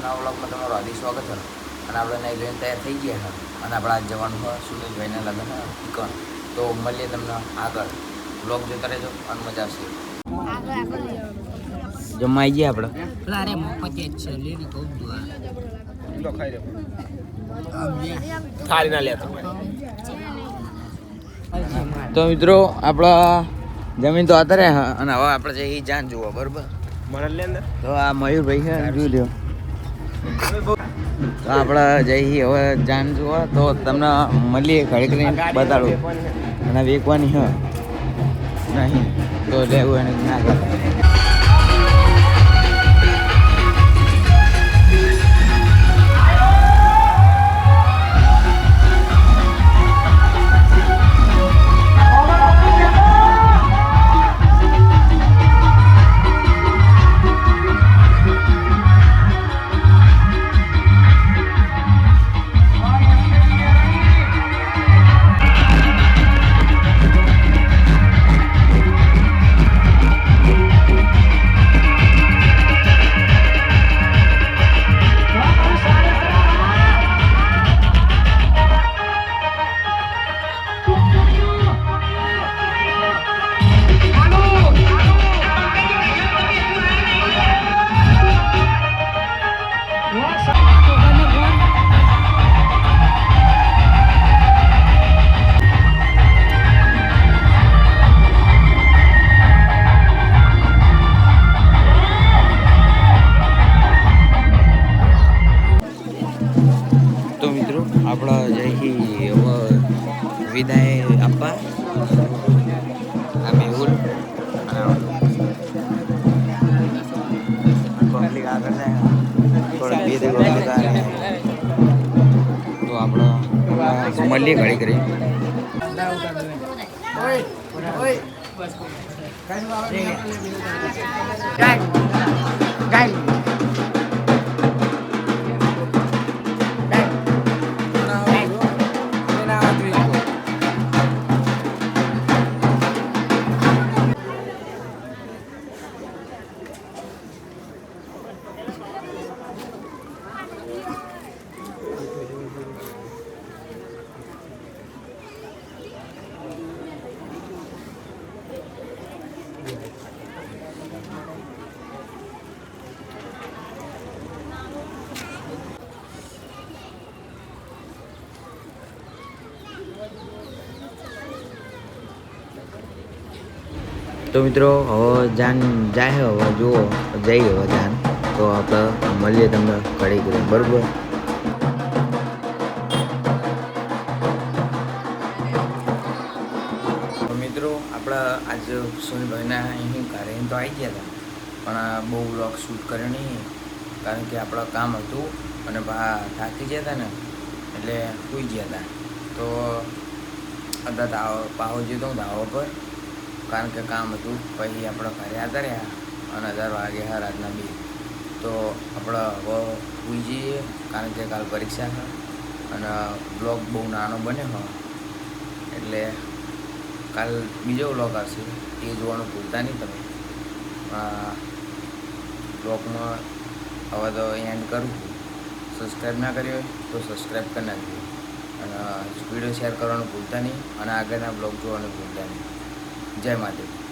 નવા વ્લોગમાં તમારું હાર્દિક સ્વાગત છે. અને આપણે નહીં જોઈને તૈયાર થઈ ગયા છે અને આપણે આજ જવાનું હોય સુરેશભાઈના લગ્ન ઈકણ. તો મળીએ તમને આગળ. વ્લોગ જોતા રહેજો અને મજા આવશે. જમાઈ ગયા આપણે. અરે મફત જ છે લેને કહું દુઆ તો ખાઈ લે થાળી ના લેતો. તો મિત્રો આપણા જમીન તો અત્યારે અને હવે આપણે જઈએ જાન જોવા બરોબર. મને લે અંદર તો આ મયુરભાઈ છે જોઈ લ્યો. તો આપણે જઈએ હવે જાન જોવા. તો તમને મળીએ ઘડી કરીને બતાડો. અને વેચવાની હ નહીં તો લેવું એને ના કરે. તો મિત્રો આપણા જઈ વિદાય આપવા આ મેહુલ પબ્લિક આગળ જાય થોડીક બે પબ્લિક આવે તો આપણે મળીએ ઘડી કરી. તો મિત્રો હવે જાન જાય હવે જુઓ જઈ હવે જાન. તો આપણે મળીએ તમને ઘડી કરી બરાબર. તો મિત્રો આપણે આજ સોનીભાઈના અહીં ઘરે તો આવી ગયા હતા પણ બહુ વ્લોગ શૂટ કર્યો નહીં કારણ કે આપણા કામ હતું અને થાકી ગયા હતા ને એટલે સૂઈ ગયા હતા. તો અત્યારે પાહો જતો હું ધાવા પર કારણ કે કામ હતું. પછી આપણે ઘરે આવતા રહ્યા અને 10 વાગ્યા રાતના 2. તો આપણે હવે સૂઈ જઈએ કારણ કે કાલ પરીક્ષા છે અને બ્લોગ બહુ નાનો બને હોય એટલે કાલ બીજો વ્લોગ આવશે એ જોવાનું ભૂલતા નહીં તમે. બ્લોગમાં હવે તો એન્ડ કરું. સબસ્ક્રાઈબ ના કર્યો હોય તો સબસ્ક્રાઈબ કરી નાખજો અને વિડીયો શેર કરવાનું ભૂલતા નહીં અને આગળના બ્લોગ જોવાનું ભૂલતા નહીં. જય માતા.